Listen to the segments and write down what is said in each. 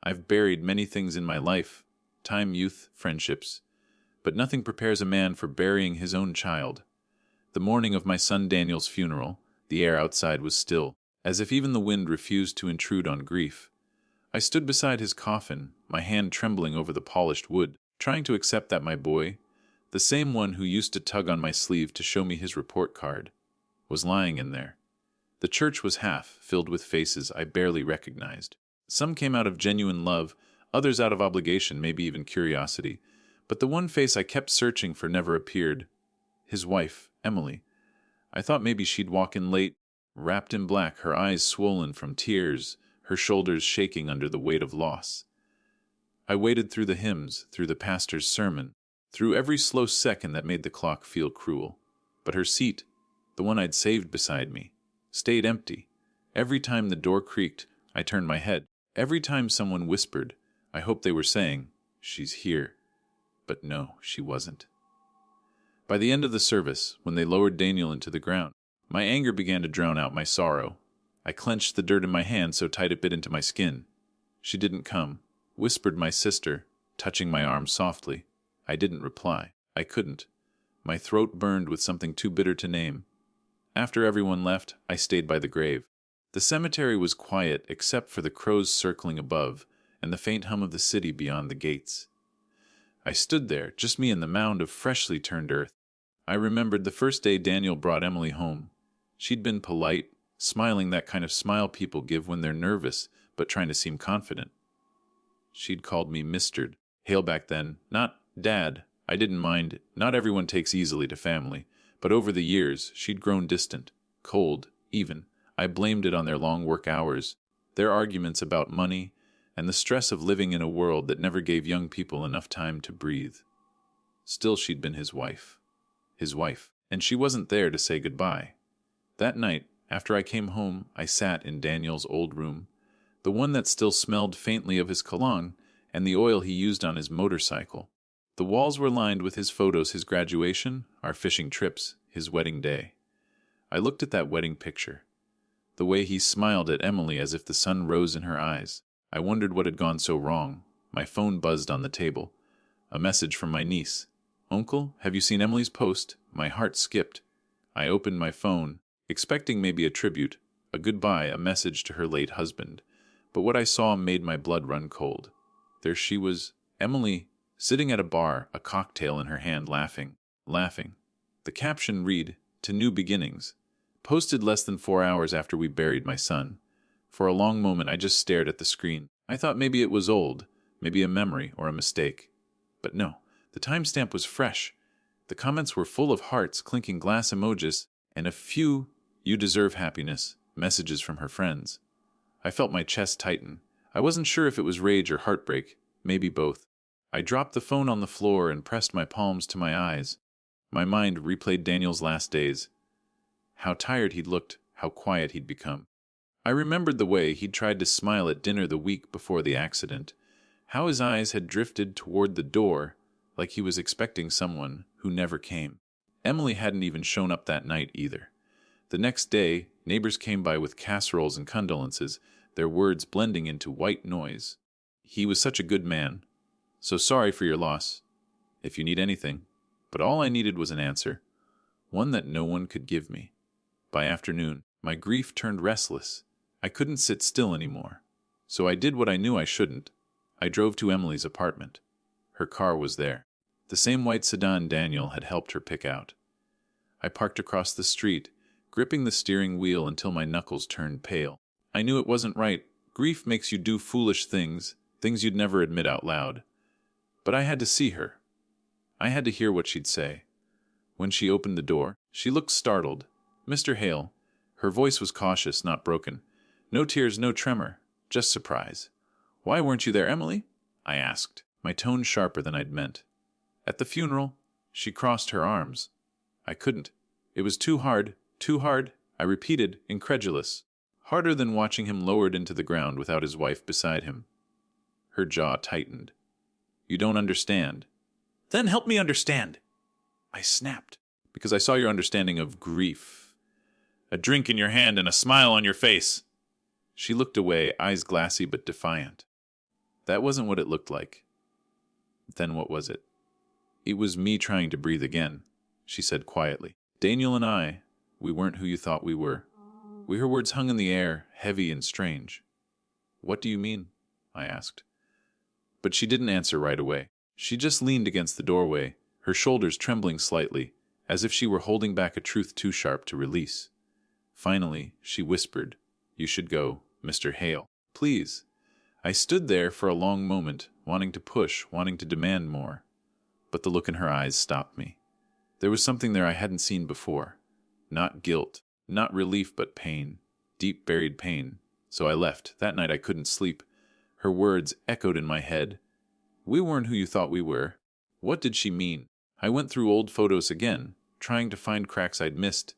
I've buried many things in my life, time, youth, friendships, but nothing prepares a man for burying his own child. The morning of my son Daniel's funeral, the air outside was still, as if even the wind refused to intrude on grief. I stood beside his coffin, my hand trembling over the polished wood, trying to accept that my boy, the same one who used to tug on my sleeve to show me his report card, was lying in there. The church was half filled with faces I barely recognized. Some came out of genuine love, others out of obligation, maybe even curiosity. But the one face I kept searching for never appeared. His wife, Emily. I thought maybe she'd walk in late, wrapped in black, her eyes swollen from tears, her shoulders shaking under the weight of loss. I waited through the hymns, through the pastor's sermon, through every slow second that made the clock feel cruel. But her seat, the one I'd saved beside me, stayed empty. Every time the door creaked, I turned my head. Every time someone whispered, I hoped they were saying, "She's here." But no, she wasn't. By the end of the service, when they lowered Daniel into the ground, my anger began to drown out my sorrow. I clenched the dirt in my hand so tight it bit into my skin. She didn't come, whispered my sister, touching my arm softly. I didn't reply. I couldn't. My throat burned with something too bitter to name. After everyone left, I stayed by the grave. The cemetery was quiet except for the crows circling above and the faint hum of the city beyond the gates. I stood there, just me and the mound of freshly turned earth. I remembered the first day Daniel brought Emily home. She'd been polite, smiling that kind of smile people give when they're nervous, but trying to seem confident. She'd called me Mistered. Hale back then, not Dad. I didn't mind. Not everyone takes easily to family. But over the years, she'd grown distant, cold, even. I blamed it on their long work hours, their arguments about money, and the stress of living in a world that never gave young people enough time to breathe. Still, she'd been his wife, and she wasn't there to say goodbye. That night, after I came home, I sat in Daniel's old room, the one that still smelled faintly of his cologne and the oil he used on his motorcycle. The walls were lined with his photos, his graduation, our fishing trips, his wedding day. I looked at that wedding picture, the way he smiled at Emily as if the sun rose in her eyes. I wondered what had gone so wrong. My phone buzzed on the table. A message from my niece. "Uncle, have you seen Emily's post?" My heart skipped. I opened my phone, expecting maybe a tribute, a goodbye, a message to her late husband. But what I saw made my blood run cold. There she was, Emily, sitting at a bar, a cocktail in her hand, laughing. The caption read, "To New Beginnings," posted less than 4 hours after we buried my son. For a long moment I just stared at the screen. I thought maybe it was old, maybe a memory or a mistake. But no, the timestamp was fresh. The comments were full of hearts, clinking glass emojis, and a few "You deserve happiness" messages from her friends. I felt my chest tighten. I wasn't sure if it was rage or heartbreak, maybe both. I dropped the phone on the floor and pressed my palms to my eyes. My mind replayed Daniel's last days. How tired he'd looked, how quiet he'd become. I remembered the way he'd tried to smile at dinner the week before the accident, how his eyes had drifted toward the door like he was expecting someone who never came. Emily hadn't even shown up that night either. The next day, neighbors came by with casseroles and condolences, their words blending into white noise. "He was such a good man. So sorry for your loss. If you need anything." But all I needed was an answer, one that no one could give me. By afternoon, my grief turned restless. I couldn't sit still anymore. So I did what I knew I shouldn't. I drove to Emily's apartment. Her car was there, the same white sedan Daniel had helped her pick out. I parked across the street, gripping the steering wheel until my knuckles turned pale. I knew it wasn't right. Grief makes you do foolish things, things you'd never admit out loud. But I had to see her. I had to hear what she'd say. When she opened the door, she looked startled. "Mr. Hale." Her voice was cautious, not broken. No tears, no tremor, just surprise. "Why weren't you there, Emily?" I asked, my tone sharper than I'd meant. "At the funeral." She crossed her arms. "I couldn't. It was too hard, I repeated, incredulous. Harder than watching him lowered into the ground without his wife beside him. Her jaw tightened. "You don't understand." "Then help me understand." I snapped, "Because I saw your understanding of grief. A drink in your hand and a smile on your face." She looked away, eyes glassy but defiant. That wasn't what it looked like. Then what was it? It was me trying to breathe again, she said quietly. Daniel and I, we weren't who you thought we were. Her words hung in the air, heavy and strange. What do you mean? I asked. But she didn't answer right away. She just leaned against the doorway, her shoulders trembling slightly, as if she were holding back a truth too sharp to release. Finally, she whispered, "You should go, Mr. Hale. Please." I stood there for a long moment, wanting to push, wanting to demand more. But the look in her eyes stopped me. There was something there I hadn't seen before. Not guilt, not relief, but pain. Deep buried pain. So I left. That night I couldn't sleep. Her words echoed in my head. We weren't who you thought we were. What did she mean? I went through old photos again, trying to find cracks I'd missed.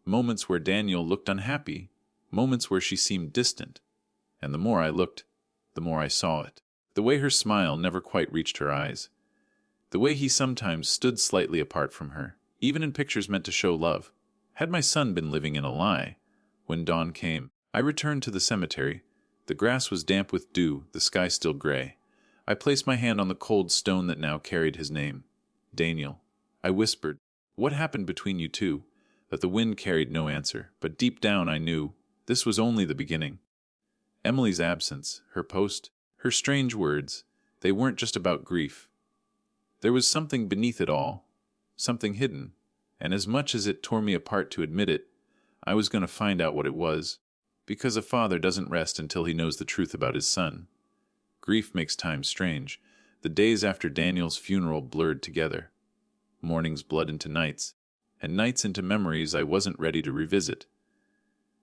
Moments where Daniel looked unhappy. Moments where she seemed distant. And the more I looked, the more I saw it. The way her smile never quite reached her eyes. The way he sometimes stood slightly apart from her, even in pictures meant to show love. Had my son been living in a lie? When dawn came, I returned to the cemetery. The grass was damp with dew, the sky still gray. I placed my hand on the cold stone that now carried his name. Daniel. I whispered, "What happened between you two?" That the wind carried no answer, but deep down I knew this was only the beginning. Emily's absence, her post, her strange words, they weren't just about grief. There was something beneath it all, something hidden, and as much as it tore me apart to admit it, I was going to find out what it was, because a father doesn't rest until he knows the truth about his son. Grief makes time strange. The days after Daniel's funeral blurred together. Mornings bled into nights, and nights into memories I wasn't ready to revisit.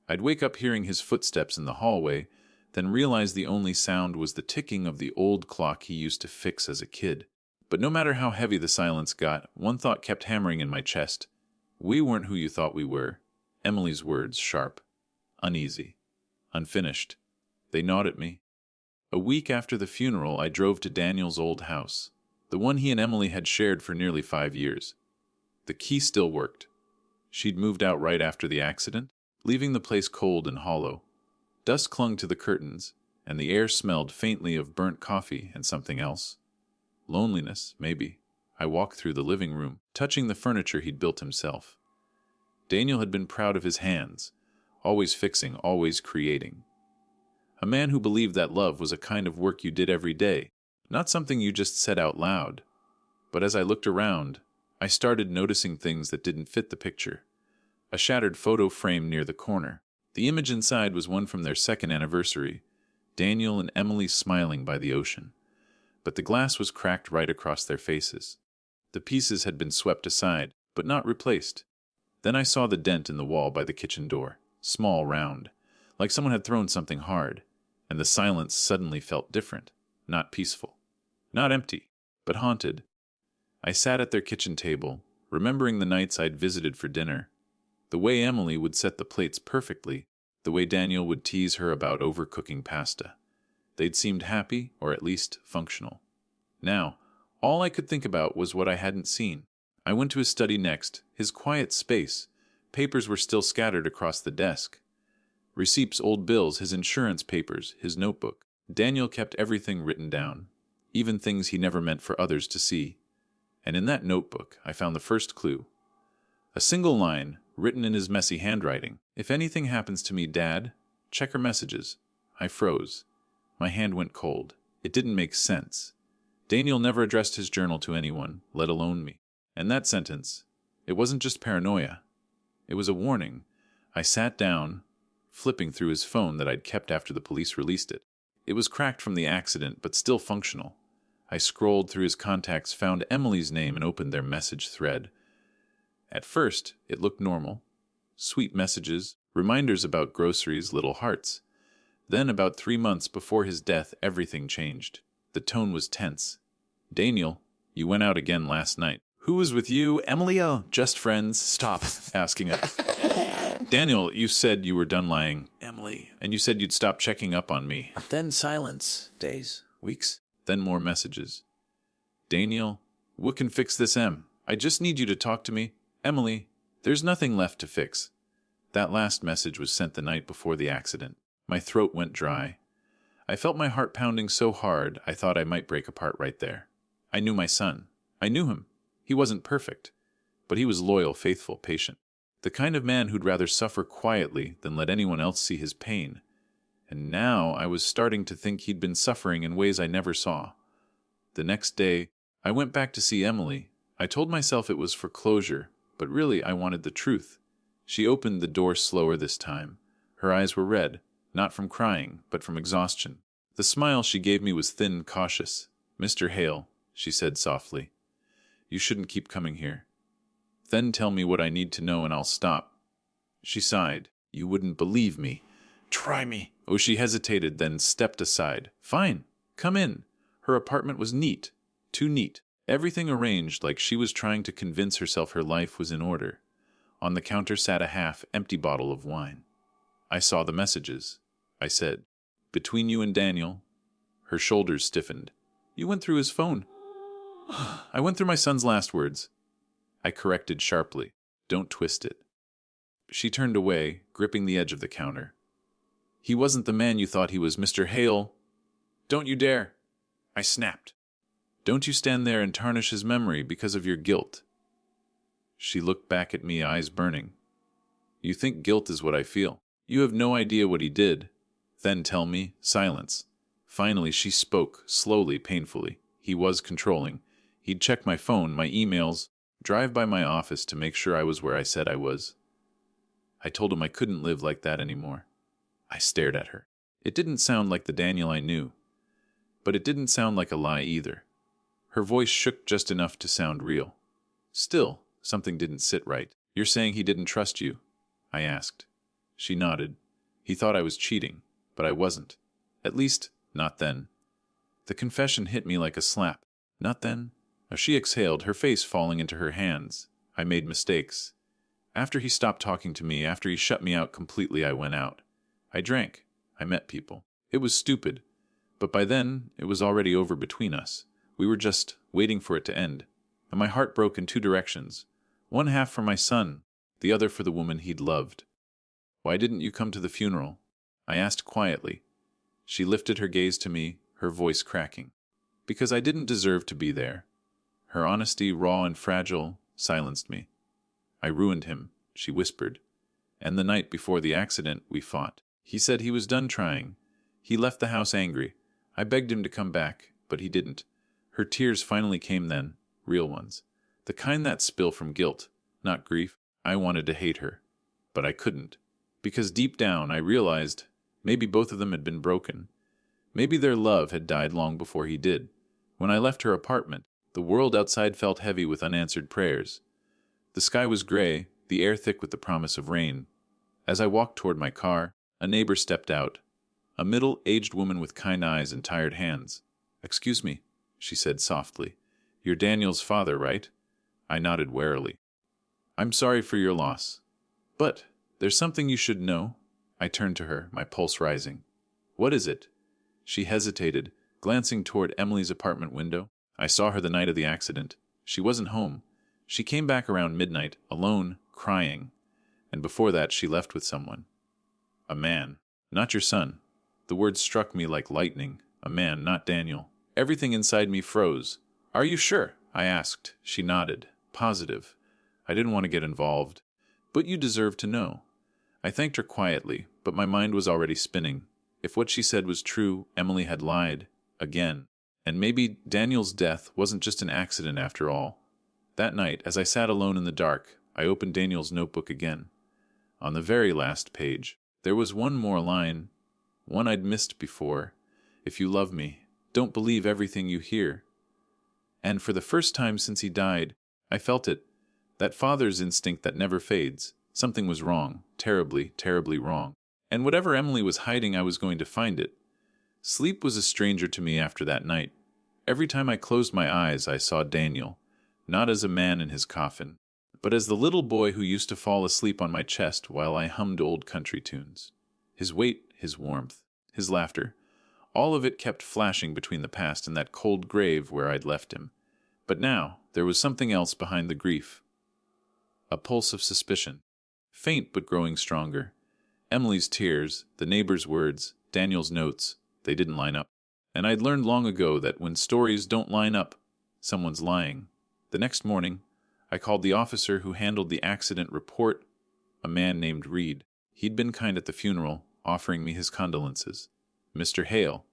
I'd wake up hearing his footsteps in the hallway, then realize the only sound was the ticking of the old clock he used to fix as a kid. But no matter how heavy the silence got, one thought kept hammering in my chest. We weren't who you thought we were. Emily's words, sharp, uneasy, unfinished. They gnawed at me. A week after the funeral, I drove to Daniel's old house, the one he and Emily had shared for nearly 5 years. The key still worked. She'd moved out right after the accident, leaving the place cold and hollow. Dust clung to the curtains, and the air smelled faintly of burnt coffee and something else. Loneliness, maybe. I walked through the living room, touching the furniture he'd built himself. Daniel had been proud of his hands, always fixing, always creating. A man who believed that love was a kind of work you did every day, not something you just said out loud. But as I looked around, I started noticing things that didn't fit the picture. A shattered photo frame near the corner. The image inside was one from their 2nd anniversary, Daniel and Emily smiling by the ocean. But the glass was cracked right across their faces. The pieces had been swept aside, but not replaced. Then I saw the dent in the wall by the kitchen door, small, round, like someone had thrown something hard, and the silence suddenly felt different, not peaceful, not empty, but haunted. I sat at their kitchen table, remembering the nights I'd visited for dinner, the way Emily would set the plates perfectly, the way Daniel would tease her about overcooking pasta. They'd seemed happy, or at least functional. Now, all I could think about was what I hadn't seen. I went to his study next, his quiet space. Papers were still scattered across the desk. Receipts, old bills, his insurance papers, his notebook. Daniel kept everything written down, even things he never meant for others to see. And in that notebook, I found the first clue. A single line, written in his messy handwriting. "If anything happens to me, Dad, check her messages." I froze. My hand went cold. It didn't make sense. Daniel never addressed his journal to anyone, let alone me. And that sentence, it wasn't just paranoia. It was a warning. I sat down, flipping through his phone that I'd kept after the police released it. It was cracked from the accident, but still functional. I scrolled through his contacts, found Emily's name, and opened their message thread. At first, it looked normal. Sweet messages, reminders about groceries, little hearts. Then, about 3 months before his death, everything changed. The tone was tense. "Daniel, you went out again last night." "Who was with you, Emily? Oh, just friends." "Stop asking it." "Daniel, you said you were done lying." "Emily." "And you said you'd stop checking up on me." Then silence. Days. Weeks. Then more messages. "Daniel, what can fix this, Em? I just need you to talk to me." "Emily, there's nothing left to fix." That last message was sent the night before the accident. My throat went dry. I felt my heart pounding so hard I thought I might break apart right there. I knew my son. I knew him. He wasn't perfect, but he was loyal, faithful, patient. The kind of man who'd rather suffer quietly than let anyone else see his pain. And now I was starting to think he'd been suffering in ways I never saw. The next day, I went back to see Emily. I told myself it was for closure, but really I wanted the truth. She opened the door slower this time. Her eyes were red, not from crying, but from exhaustion. The smile she gave me was thin, cautious. "Mr. Hale," she said softly, "you shouldn't keep coming here. Then tell me what I need to know and I'll stop." She sighed. "You wouldn't believe me." "Try me." Oh, she hesitated, then stepped aside. "Fine, come in." Her apartment was neat, too neat. Everything arranged like she was trying to convince herself her life was in order. On the counter sat a half-empty bottle of wine. "I saw the messages," I said. "Between you and Daniel." Her shoulders stiffened. "You went through his phone." "I went through my son's last words." I corrected sharply. "Don't twist it." She turned away, gripping the edge of the counter. "He wasn't the man you thought he was, Mr. Hale." "Don't you dare!" I snapped. "Don't you stand there and tarnish his memory because of your guilt." She looked back at me, eyes burning. "You think guilt is what I feel. You have no idea what he did. Then tell me." Silence. Finally she spoke, slowly, painfully. "He was controlling. He'd check my phone, my emails, drive by my office to make sure I was where I said I was. I told him I couldn't live like that anymore." I stared at her. It didn't sound like the Daniel I knew, but it didn't sound like a lie either. Her voice shook just enough to sound real. Still, something didn't sit right. "You're saying he didn't trust you?" I asked. She nodded. "He thought I was cheating, but I wasn't. At least, not then." The confession hit me like a slap. "Not then?" She exhaled, her face falling into her hands. "I made mistakes. After he stopped talking to me, after he shut me out completely, I went out. I drank. I met people. It was stupid. But by then, it was already over between us. We were just waiting for it to end. And my heart broke in two directions. One half for my son, the other for the woman he'd loved." "Why didn't you come to the funeral?" I asked quietly. She lifted her gaze to me, her voice cracking. "Because I didn't deserve to be there." Her honesty, raw and fragile, silenced me. "I ruined him," she whispered. "And the night before the accident, we fought. He said he was done trying. He left the house angry. I begged him to come back, but he didn't." Her tears finally came then, real ones. The kind that spill from guilt, not grief. I wanted to hate her, but I couldn't. Because deep down I realized maybe both of them had been broken. Maybe their love had died long before he did. When I left her apartment, the world outside felt heavy with unanswered prayers. The sky was gray, the air thick with the promise of rain. As I walked toward my car, a neighbor stepped out. A middle-aged woman with kind eyes and tired hands. "Excuse me," she said softly. "You're Daniel's father, right?" I nodded warily. "I'm sorry for your loss. But there's something you should know." I turned to her, my pulse rising. "What is it?" She hesitated, glancing toward Emily's apartment window. "I saw her the night of the accident. She wasn't home. She came back around midnight, alone, crying. And before that she left with someone. A man. Not your son." The words struck me like lightning. A man, not Daniel. Everything inside me froze. "Are you sure?" I asked. She nodded. "Positive. I didn't want to get involved. But you deserve to know." I thanked her quietly, but my mind was already spinning. If what she said was true, Emily had lied. Again. And maybe Daniel's death wasn't just an accident after all. That night, as I sat alone in the dark, I opened Daniel's notebook again. On the very last page, there was one more line, one I'd missed before. "If you love me, don't believe everything you hear." And for the first time since he died, I felt it. That father's instinct that never fades. Something was wrong. Terribly, terribly wrong. And whatever Emily was hiding, I was going to find it. Sleep was a stranger to me after that night. Every time I closed my eyes, I saw Daniel. Not as a man in his coffin, but as the little boy who used to fall asleep on my chest while I hummed old country tunes. His weight, his warmth, his laughter, all of it kept flashing between the past and that cold grave where I'd left him. But now, there was something else behind the grief. A pulse of suspicion. Faint but growing stronger. Emily's tears, the neighbor's words, Daniel's notes, They didn't line up. And I'd learned long ago that when stories don't line up, someone's lying. The next morning, I called the officer who handled the accident report, a man named Reed. He'd been kind at the funeral, offering me his condolences. "Mr. Hale,"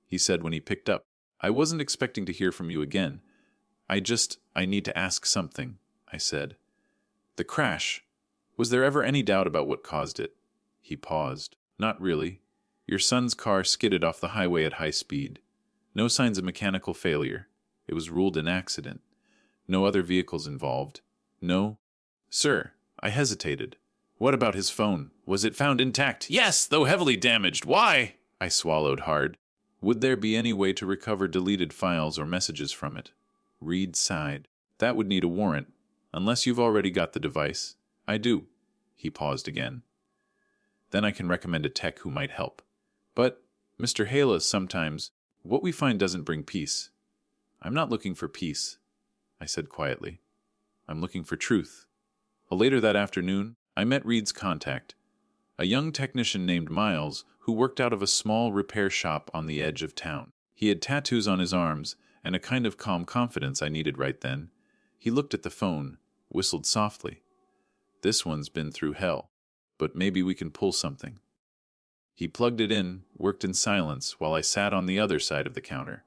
he said when he picked up, "I wasn't expecting to hear from you again. I need to ask something," I said. "The crash. Was there ever any doubt about what caused it?" He paused. "Not really. Your son's car skidded off the highway at high speed. No signs of mechanical failure. It was ruled an accident. No other vehicles involved. No." "Sir," I hesitated. "What about his phone? Was it found intact?" "Yes, though heavily damaged. Why?" I swallowed hard. "Would there be any way to recover deleted files or messages from it?" Reed sighed. "That would need a warrant, unless you've already got the device." "I do." He paused again. "Then I can recommend a tech who might help. But, Mr. Hale, sometimes what we find doesn't bring peace." "I'm not looking for peace," I said quietly. "I'm looking for truth." Later that afternoon, I met Reed's contact, a young technician named Miles who worked out of a small repair shop on the edge of town. He had tattoos on his arms and a kind of calm confidence I needed right then. He looked at the phone, whistled softly. "This one's been through hell, but maybe we can pull something." He plugged it in, worked in silence while I sat on the other side of the counter.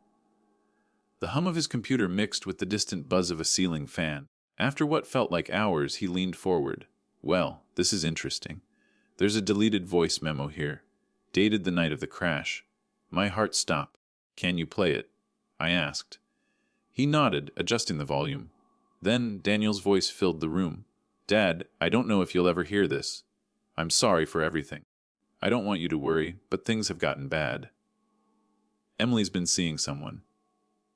The hum of his computer mixed with the distant buzz of a ceiling fan. After what felt like hours, he leaned forward. "Well, this is interesting. There's a deleted voice memo here, dated the night of the crash." My heart stopped. "Can you play it?" I asked. He nodded, adjusting the volume. Then Daniel's voice filled the room. "Dad, I don't know if you'll ever hear this. I'm sorry for everything. I don't want you to worry, but things have gotten bad. Emily's been seeing someone.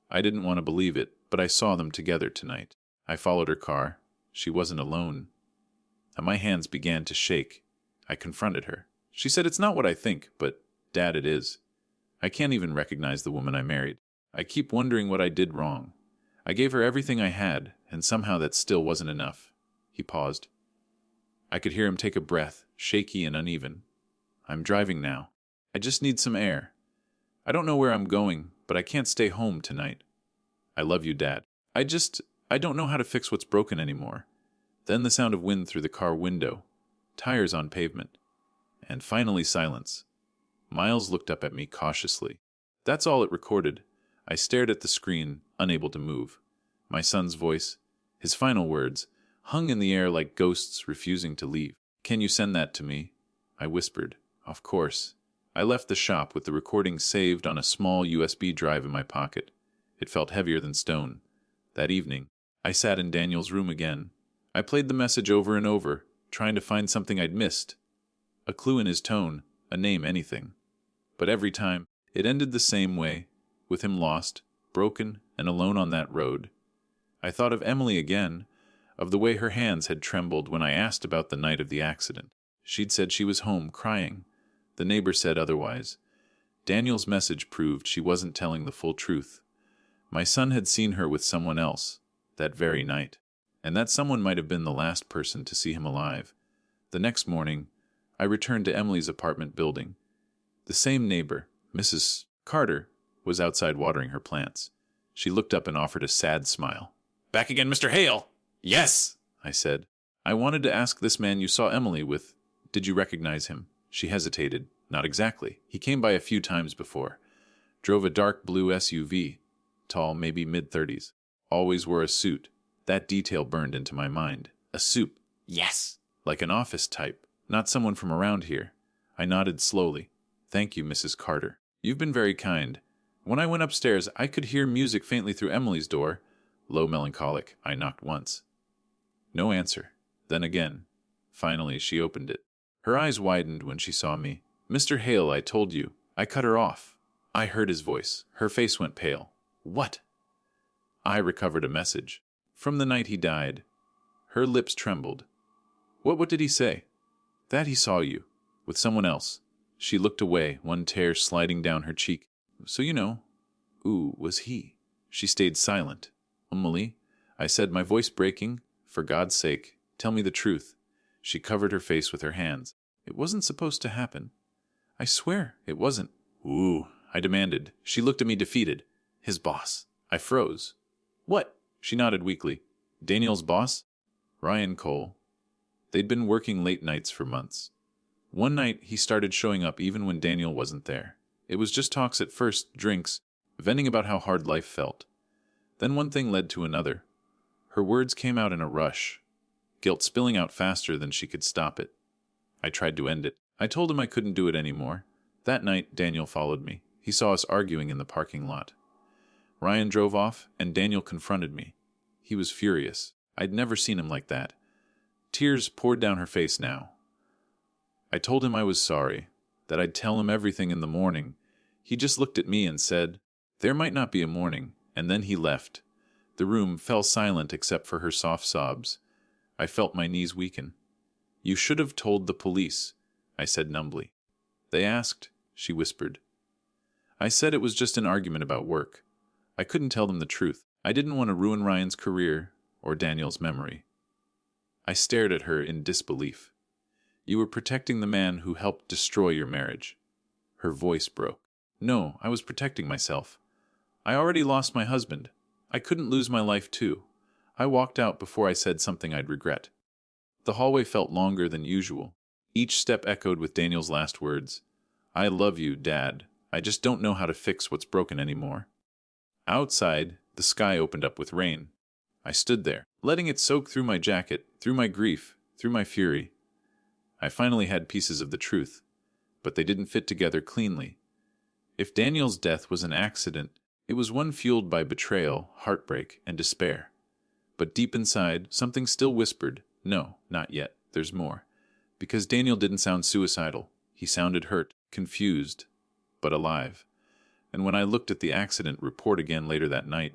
I didn't want to believe it, but I saw them together tonight. I followed her car. She wasn't alone." And my hands began to shake. I confronted her. She said, "It's not what I think, but, Dad, it is. I can't even recognize the woman I married. I keep wondering what I did wrong. I gave her everything I had, and somehow that still wasn't enough." He paused. I could hear him take a breath, shaky and uneven. "I'm driving now. I just need some air. I don't know where I'm going, but I can't stay home tonight. I love you, Dad. I don't know how to fix what's broken anymore." Then the sound of wind through the car window, tires on pavement, and finally silence. Miles looked up at me cautiously. That's all it recorded. I stared at the screen, unable to move. My son's voice, his final words, hung in the air like ghosts refusing to leave. "Can you send that to me?" I whispered. "Of course." I left the shop with the recording saved on a small USB drive in my pocket. It felt heavier than stone. That evening, I sat in Daniel's room again. I played the message over and over, trying to find something I'd missed. A clue in his tone, a name, anything. But every time, it ended the same way, with him lost, broken, and alone on that road. I thought of Emily again, of the way her hands had trembled when I asked about the night of the accident. She'd said she was home, crying. The neighbor said otherwise. Daniel's message proved she wasn't telling the full truth. My son had seen her with someone else, that very night, and that someone might have been the last person to see him alive. The next morning, I returned to Emily's apartment building. The same neighbor, Mrs. Carter, was outside watering her plants. She looked up and offered a sad smile. "Back again, Mr. Hale?" "Yes," I said. "I wanted to ask this man you saw Emily with. Did you recognize him?" She hesitated. "Not exactly. He came by a few times before. Drove a dark blue SUV. Tall, maybe mid-30s. Always wore a suit." That detail burned into my mind. A suit. "Yes." "Like an office type. Not someone from around here." I nodded slowly. "Thank you, Mrs. Carter. You've been very kind. When I went upstairs, I could hear music faintly through Emily's door. Low, melancholic. I knocked once. No answer. Then again. Finally, she opened it. Her eyes widened when she saw me. "Mr. Hale, I told you." I cut her off. I heard his voice. Her face went pale. "What?" I recovered a message. From the night he died. Her lips trembled. What did he say?" "That he saw you. With someone else." She looked away, one tear sliding down her cheek. "So you know." "Ooh, was he?" She stayed silent. "Emily," I said, my voice breaking. "For God's sake, tell me the truth." She covered her face with her hands. "It wasn't supposed to happen." "I swear it wasn't." "Ooh," I demanded. She looked at me defeated. His boss. I froze. What? She nodded weakly. Daniel's boss? Ryan Cole. They'd been working late nights for months. One night, he started showing up even when Daniel wasn't there. It was just talks at first, drinks, venting about how hard life felt. Then one thing led to another. Her words came out in a rush, guilt spilling out faster than she could stop it. I tried to end it. I told him I couldn't do it anymore. That night, Daniel followed me. He saw us arguing in the parking lot. Ryan drove off, and Daniel confronted me. He was furious. I'd never seen him like that. Tears poured down her face now. I told him I was sorry, that I'd tell him everything in the morning. He just looked at me and said, "There might not be a morning," and then he left. The room fell silent except for her soft sobs. I felt my knees weaken. "You should have told the police," I said numbly. "They asked," she whispered. I said it was just an argument about work. I couldn't tell them the truth. I didn't want to ruin Ryan's career or Daniel's memory. I stared at her in disbelief. "You were protecting the man who helped destroy your marriage." Her voice broke. "No, I was protecting myself. I already lost my husband. I couldn't lose my life too. I walked out before I said something I'd regret." The hallway felt longer than usual. Each step echoed with Daniel's last words. "I love you, Dad. I just don't know how to fix what's broken anymore." Outside, the sky opened up with rain. I stood there, letting it soak through my jacket, through my grief, through my fury. I finally had pieces of the truth, but they didn't fit together cleanly. If Daniel's death was an accident, it was one fueled by betrayal, heartbreak, and despair. But deep inside, something still whispered, "No, not yet. There's more." Because Daniel didn't sound suicidal. He sounded hurt, confused, but alive. And when I looked at the accident report again later that night,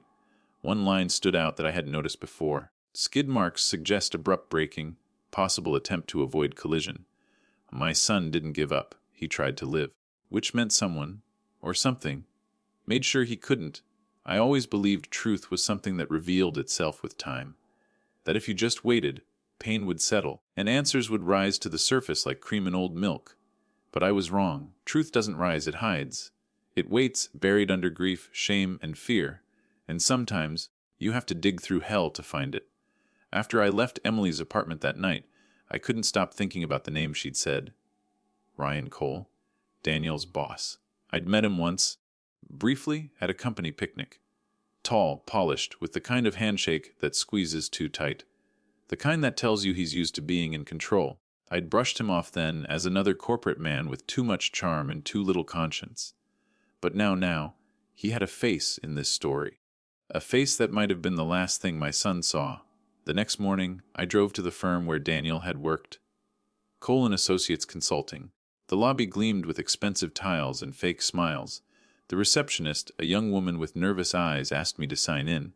one line stood out that I hadn't noticed before. Skid marks suggest abrupt braking, possible attempt to avoid collision. My son didn't give up. He tried to live, which meant someone, or something, made sure he couldn't. I always believed truth was something that revealed itself with time. That if you just waited, pain would settle, and answers would rise to the surface like cream in old milk. But I was wrong. Truth doesn't rise, it hides. It waits, buried under grief, shame, and fear. And sometimes, you have to dig through hell to find it. After I left Emily's apartment that night, I couldn't stop thinking about the name she'd said. Ryan Cole, Daniel's boss. I'd met him once, briefly, at a company picnic. Tall, polished, with the kind of handshake that squeezes too tight. The kind that tells you he's used to being in control. I'd brushed him off then as another corporate man with too much charm and too little conscience. But now, he had a face in this story. A face that might have been the last thing my son saw. The next morning, I drove to the firm where Daniel had worked. Cole & Associates Consulting. The lobby gleamed with expensive tiles and fake smiles. The receptionist, a young woman with nervous eyes, asked me to sign in.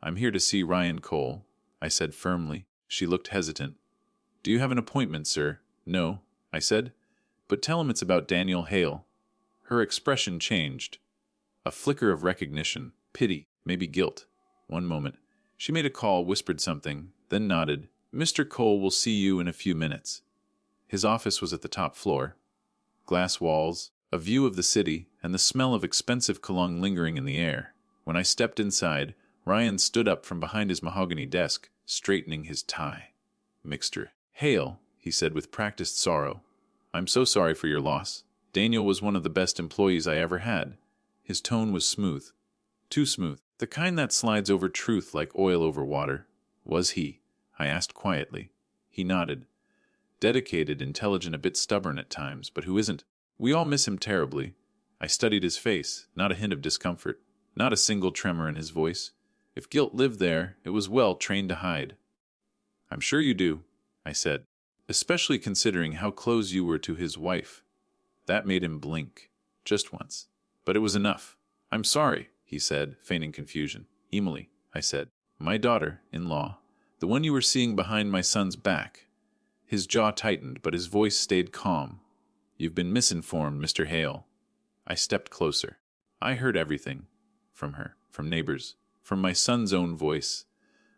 "I'm here to see Ryan Cole," I said firmly. She looked hesitant. "Do you have an appointment, sir?" "No," I said. "But tell him it's about Daniel Hale." Her expression changed. A flicker of recognition, pity, maybe guilt. One moment. She made a call, whispered something, then nodded. "Mr. Cole will see you in a few minutes." His office was at the top floor. Glass walls, a view of the city, and the smell of expensive cologne lingering in the air. When I stepped inside, Ryan stood up from behind his mahogany desk, straightening his tie. "Mr. Hale," he said with practiced sorrow, "I'm so sorry for your loss. Daniel was one of the best employees I ever had." His tone was smooth. Too smooth. The kind that slides over truth like oil over water. "Was he?" I asked quietly. He nodded. "Dedicated, intelligent, a bit stubborn at times, but who isn't? We all miss him terribly." I studied his face, not a hint of discomfort, not a single tremor in his voice. If guilt lived there, it was well trained to hide. "I'm sure you do," I said, "especially considering how close you were to his wife." That made him blink, just once. But it was enough. "I'm sorry," he said, feigning confusion. "Emily," I said. "My daughter-in-law. The one you were seeing behind my son's back." His jaw tightened, but his voice stayed calm. "You've been misinformed, Mr. Hale." I stepped closer. I heard everything. From her, from neighbors, from my son's own voice.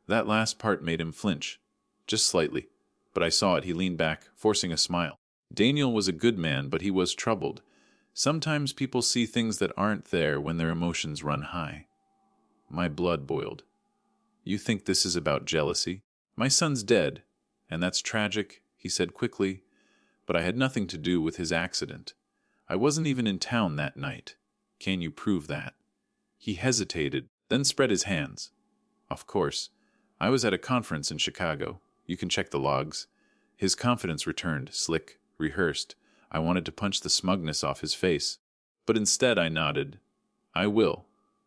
That last part made him flinch. Just slightly. But I saw it. He leaned back, forcing a smile. Daniel was a good man, but he was troubled. Sometimes people see things that aren't there when their emotions run high. My blood boiled. You think this is about jealousy? My son's dead, and that's tragic, he said quickly, but I had nothing to do with his accident. I wasn't even in town that night. Can you prove that? He hesitated, then spread his hands. Of course. I was at a conference in Chicago. You can check the logs. His confidence returned, slick, rehearsed. I wanted to punch the smugness off his face. But instead I nodded. I will.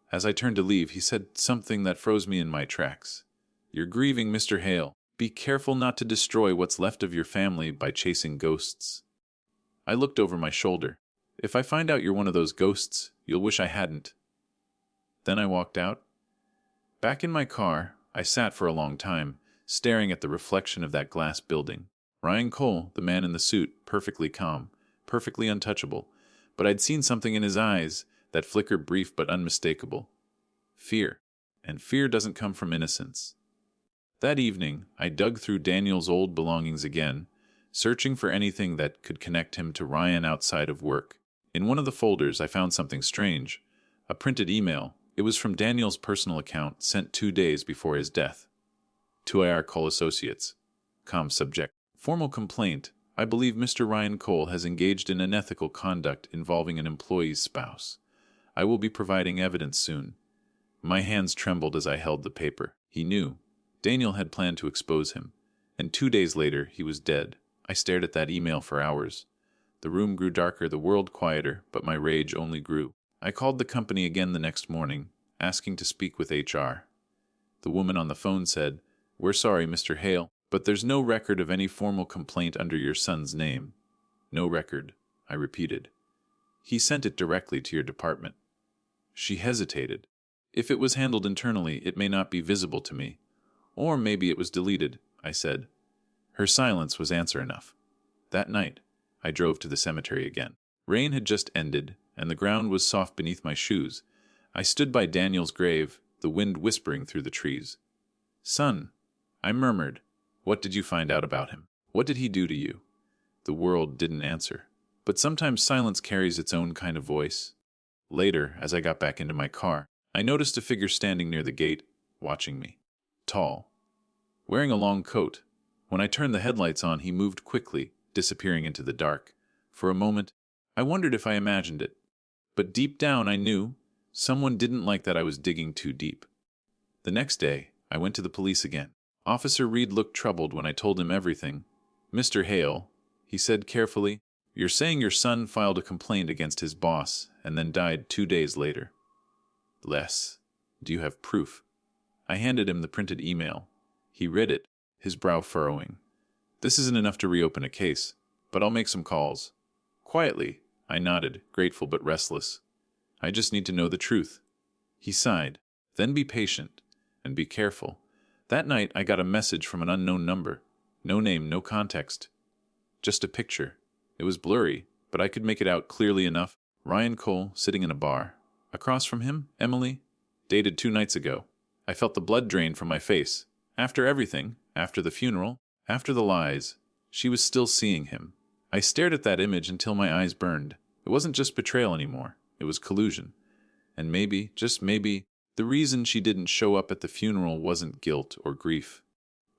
As I turned to leave, he said something that froze me in my tracks. You're grieving, Mr. Hale. Be careful not to destroy what's left of your family by chasing ghosts. I looked over my shoulder. If I find out you're one of those ghosts, you'll wish I hadn't. Then I walked out. Back in my car, I sat for a long time, staring at the reflection of that glass building. Ryan Cole, the man in the suit, perfectly calm, perfectly untouchable, but I'd seen something in his eyes that flickered brief but unmistakable. Fear. And fear doesn't come from innocence. That evening, I dug through Daniel's old belongings again, searching for anything that could connect him to Ryan outside of work. In one of the folders, I found something strange. A printed email. It was from Daniel's personal account, sent 2 days before his death. To IR Cole Associates. Com subject. Formal complaint. I believe Mr. Ryan Cole has engaged in unethical conduct involving an employee's spouse. I will be providing evidence soon. My hands trembled as I held the paper. He knew. Daniel had planned to expose him. And 2 days later, he was dead. I stared at that email for hours. The room grew darker, the world quieter, but my rage only grew. I called the company again the next morning, asking to speak with HR. The woman on the phone said, "We're sorry, Mr. Hale, but there's no record of any formal complaint under your son's name." "No record," I repeated. "He sent it directly to your department." She hesitated. "If it was handled internally, it may not be visible to me. Or maybe it was deleted," I said. Her silence was answer enough. That night, I drove to the cemetery again. Rain had just ended, and the ground was soft beneath my shoes. I stood by Daniel's grave, the wind whispering through the trees. "Son," I murmured, "what did you find out about him? What did he do to you?" The world didn't answer. But sometimes silence carries its own kind of voice. Later, as I got back into my car, I noticed a figure standing near the gate, watching me. Tall. Wearing a long coat. When I turned the headlights on, he moved quickly, disappearing into the dark. For a moment, I wondered if I imagined it. But deep down, I knew someone didn't like that I was digging too deep. The next day, I went to the police again. Officer Reed looked troubled when I told him everything. "Mr. Hale," he said carefully, "you're saying your son filed a complaint against his boss and then died 2 days later." "Les, do you have proof?" I handed him the printed email. He read it, his brow furrowing. "This isn't enough to reopen a case, but I'll make some calls." Quietly, I nodded, grateful but restless. "I just need to know the truth." He sighed. "Then be patient, and be careful." That night, I got a message from an unknown number. No name, no context. Just a picture. It was blurry, but I could make it out clearly enough. Ryan Cole sitting in a bar. Across from him, Emily. Dated 2 nights ago. I felt the blood drain from my face. After everything, after the funeral, after the lies, she was still seeing him. I stared at that image until my eyes burned. It wasn't just betrayal anymore. It was collusion. And maybe, just maybe, the reason she didn't show up at the funeral wasn't guilt or grief,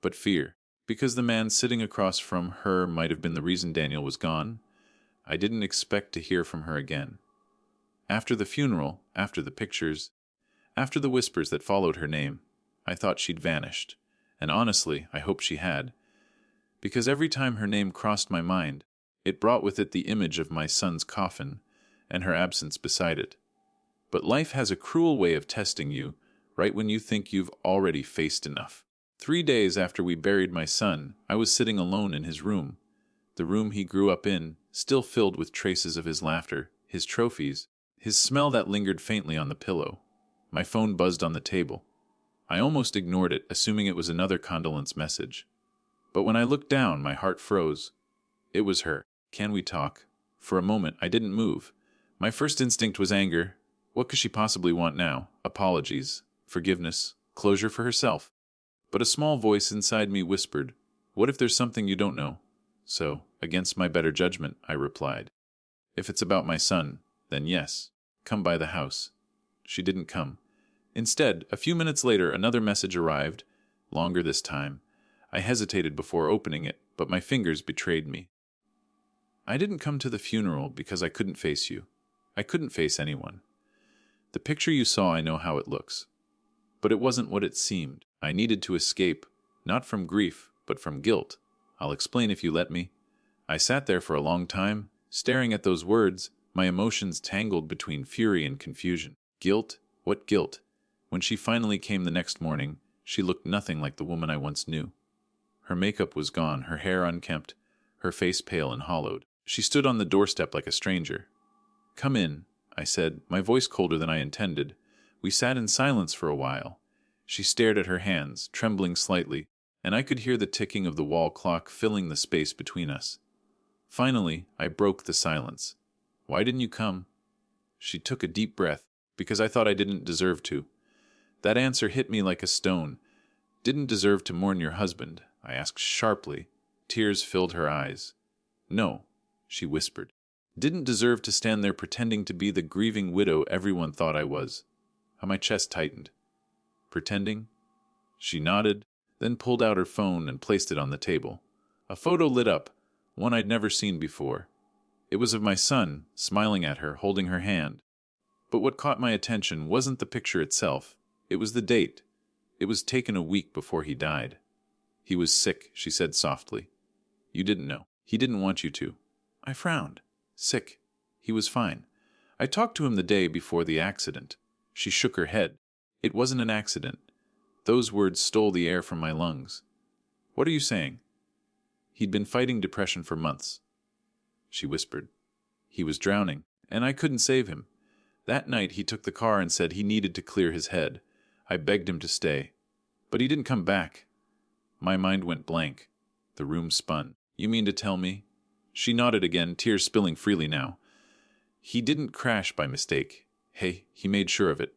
but fear. Because the man sitting across from her might have been the reason Daniel was gone. I didn't expect to hear from her again. After the funeral, after the pictures, after the whispers that followed her name, I thought she'd vanished. And honestly, I hoped she had. Because every time her name crossed my mind, it brought with it the image of my son's coffin and her absence beside it. But life has a cruel way of testing you, right when you think you've already faced enough. 3 days after we buried my son, I was sitting alone in his room. The room he grew up in, still filled with traces of his laughter, his trophies, his smell that lingered faintly on the pillow. My phone buzzed on the table. I almost ignored it, assuming it was another condolence message. But when I looked down, my heart froze. It was her. "Can we talk?" For a moment, I didn't move. My first instinct was anger. What could she possibly want now? Apologies, forgiveness, closure for herself. But a small voice inside me whispered, "What if there's something you don't know?" So, against my better judgment, I replied, If it's about my son, then yes, come by the house. She didn't come. Instead, a few minutes later, another message arrived, longer this time. I hesitated before opening it, but my fingers betrayed me. I didn't come to the funeral because I couldn't face you. I couldn't face anyone. The picture you saw, I know how it looks. But it wasn't what it seemed. I needed to escape, not from grief, but from guilt. I'll explain if you let me. I sat there for a long time, staring at those words, my emotions tangled between fury and confusion. Guilt? What guilt? When she finally came the next morning, she looked nothing like the woman I once knew. Her makeup was gone, her hair unkempt, her face pale and hollowed. She stood on the doorstep like a stranger. "Come in," I said, my voice colder than I intended. We sat in silence for a while. She stared at her hands, trembling slightly, and I could hear the ticking of the wall clock filling the space between us. Finally, I broke the silence. "Why didn't you come?" She took a deep breath, because I thought I didn't deserve to. That answer hit me like a stone. "Didn't deserve to mourn your husband?" I asked sharply. Tears filled her eyes. "No," she whispered. "Didn't deserve to stand there pretending to be the grieving widow everyone thought I was." How my chest tightened. "Pretending?" She nodded, then pulled out her phone and placed it on the table. A photo lit up, one I'd never seen before. It was of my son, smiling at her, holding her hand. But what caught my attention wasn't the picture itself. It was the date. It was taken a week before he died. "He was sick," she said softly. "You didn't know. He didn't want you to." I frowned. "Sick. He was fine. I talked to him the day before the accident." She shook her head. "It wasn't an accident." Those words stole the air from my lungs. "What are you saying?" "He'd been fighting depression for months," she whispered. "He was drowning, and I couldn't save him. That night he took the car and said he needed to clear his head. I begged him to stay. But he didn't come back." My mind went blank. The room spun. "You mean to tell me?" She nodded again, tears spilling freely now. "He didn't crash by mistake. Hey, he made sure of it."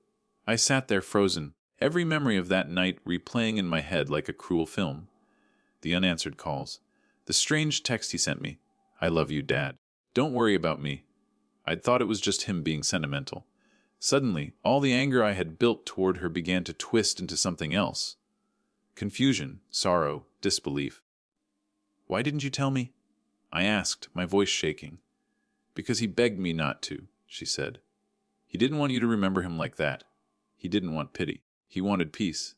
I sat there frozen, every memory of that night replaying in my head like a cruel film. The unanswered calls. The strange text he sent me. "I love you, Dad. Don't worry about me." I'd thought it was just him being sentimental. Suddenly, all the anger I had built toward her began to twist into something else. Confusion, sorrow, disbelief. "Why didn't you tell me?" I asked, my voice shaking. "Because he begged me not to," she said. "He didn't want you to remember him like that. He didn't want pity. He wanted peace."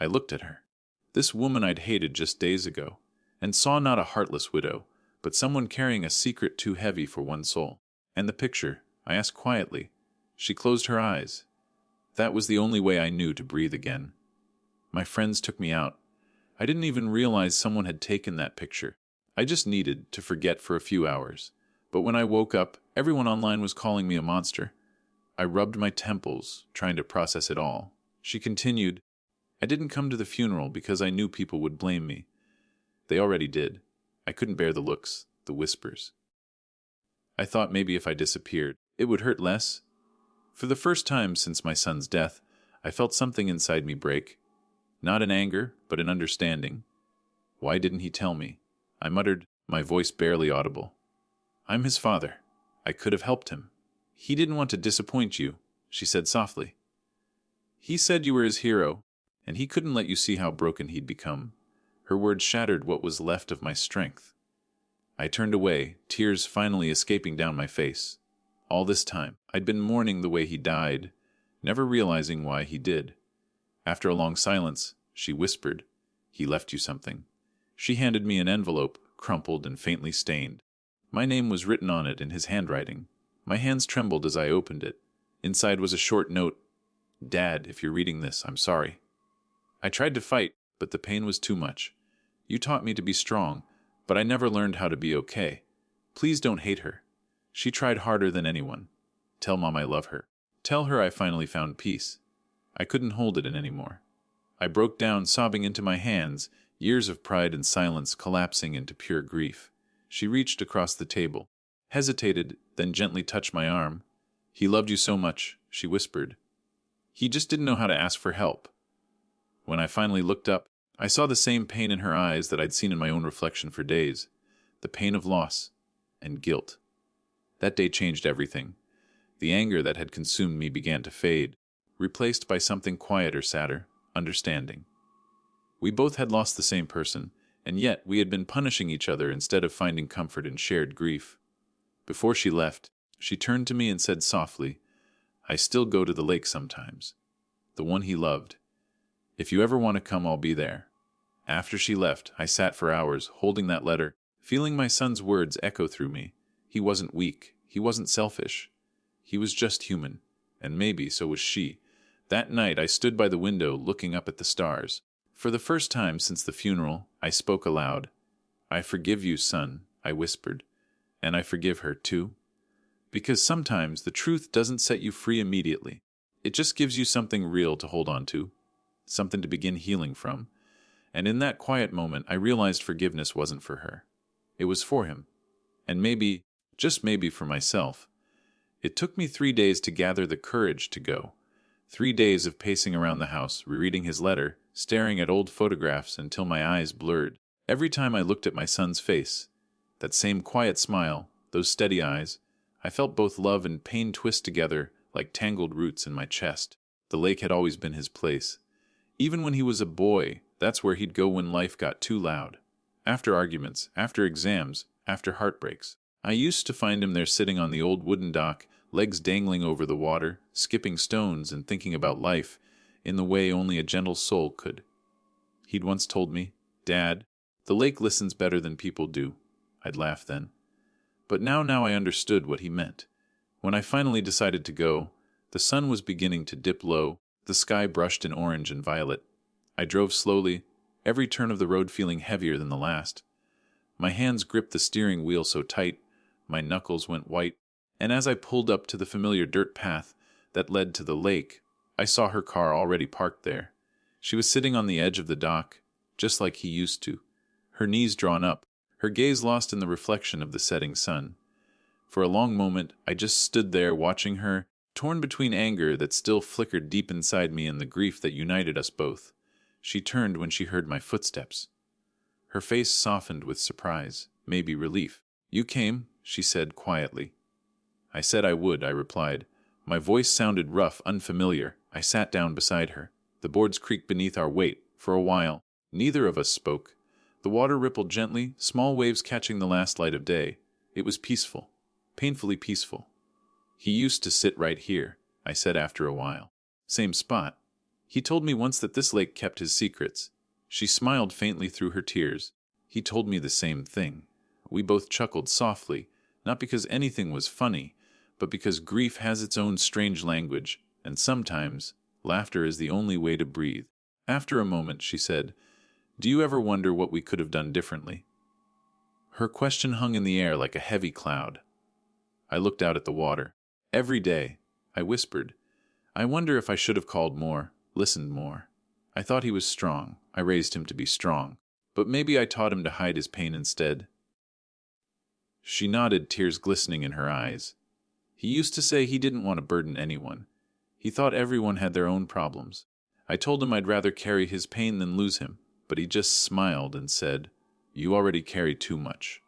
I looked at her. This woman I'd hated just days ago, and saw not a heartless widow, but someone carrying a secret too heavy for one soul. "And the picture?" I asked quietly. She closed her eyes. That was the only way I knew to breathe again. My friends took me out. I didn't even realize someone had taken that picture. I just needed to forget for a few hours. But when I woke up, everyone online was calling me a monster. I rubbed my temples, trying to process it all. She continued, "I didn't come to the funeral because I knew people would blame me. They already did. I couldn't bear the looks, the whispers. I thought maybe if I disappeared, it would hurt less." For the first time since my son's death, I felt something inside me break. Not in anger, but in understanding. "Why didn't he tell me?" I muttered, my voice barely audible. "I'm his father. I could have helped him." "He didn't want to disappoint you," she said softly. "He said you were his hero, and he couldn't let you see how broken he'd become." Her words shattered what was left of my strength. I turned away, tears finally escaping down my face. All this time, I'd been mourning the way he died, never realizing why he did. After a long silence, she whispered, "He left you something." She handed me an envelope, crumpled and faintly stained. My name was written on it in his handwriting. My hands trembled as I opened it. Inside was a short note. "Dad, if you're reading this, I'm sorry. I tried to fight, but the pain was too much. You taught me to be strong, but I never learned how to be okay. Please don't hate her. She tried harder than anyone. Tell Mom I love her. Tell her I finally found peace." I couldn't hold it in anymore. I broke down, sobbing into my hands, years of pride and silence collapsing into pure grief. She reached across the table, hesitated, then gently touched my arm. "He loved you so much," she whispered. "He just didn't know how to ask for help." When I finally looked up, I saw the same pain in her eyes that I'd seen in my own reflection for days. The pain of loss and guilt. That day changed everything. The anger that had consumed me began to fade, replaced by something quieter, sadder, understanding. We both had lost the same person, and yet we had been punishing each other instead of finding comfort in shared grief. Before she left, she turned to me and said softly, "I still go to the lake sometimes. The one he loved. If you ever want to come, I'll be there." After she left, I sat for hours, holding that letter, feeling my son's words echo through me. He wasn't weak. He wasn't selfish. He was just human, and maybe so was she. That night, I stood by the window, looking up at the stars. For the first time since the funeral, I spoke aloud. "I forgive you, son," I whispered. "And I forgive her, too." Because sometimes the truth doesn't set you free immediately. It just gives you something real to hold on to, something to begin healing from. And in that quiet moment, I realized forgiveness wasn't for her. It was for him. And maybe, just maybe, for myself. It took me 3 days to gather the courage to go. 3 days of pacing around the house, rereading his letter, staring at old photographs until my eyes blurred. Every time I looked at my son's face, that same quiet smile, those steady eyes, I felt both love and pain twist together like tangled roots in my chest. The lake had always been his place. Even when he was a boy, that's where he'd go when life got too loud. After arguments, after exams, after heartbreaks. I used to find him there sitting on the old wooden dock, legs dangling over the water, skipping stones and thinking about life in the way only a gentle soul could. He'd once told me, "Dad, the lake listens better than people do." I'd laugh then. But now I understood what he meant. When I finally decided to go, the sun was beginning to dip low, the sky brushed in orange and violet. I drove slowly, every turn of the road feeling heavier than the last. My hands gripped the steering wheel so tight, my knuckles went white, and as I pulled up to the familiar dirt path that led to the lake, I saw her car already parked there. She was sitting on the edge of the dock, just like he used to, her knees drawn up, her gaze lost in the reflection of the setting sun. For a long moment, I just stood there watching her, torn between anger that still flickered deep inside me and the grief that united us both. She turned when she heard my footsteps. Her face softened with surprise, maybe relief. "You came," she said quietly. "I said I would," I replied. My voice sounded rough, unfamiliar. I sat down beside her. The boards creaked beneath our weight. For a while, neither of us spoke. The water rippled gently, small waves catching the last light of day. It was peaceful, painfully peaceful. "He used to sit right here," I said after a while. "Same spot. He told me once that this lake kept his secrets." She smiled faintly through her tears. "He told me the same thing." We both chuckled softly, not because anything was funny, but because grief has its own strange language, and sometimes laughter is the only way to breathe. After a moment, she said, "Do you ever wonder what we could have done differently?" Her question hung in the air like a heavy cloud. I looked out at the water. "Every day," I whispered. "I wonder if I should have called more, listened more. I thought he was strong. I raised him to be strong. But maybe I taught him to hide his pain instead." She nodded, tears glistening in her eyes. "He used to say he didn't want to burden anyone. He thought everyone had their own problems. I told him I'd rather carry his pain than lose him, but he just smiled and said, 'You already carry too much.'"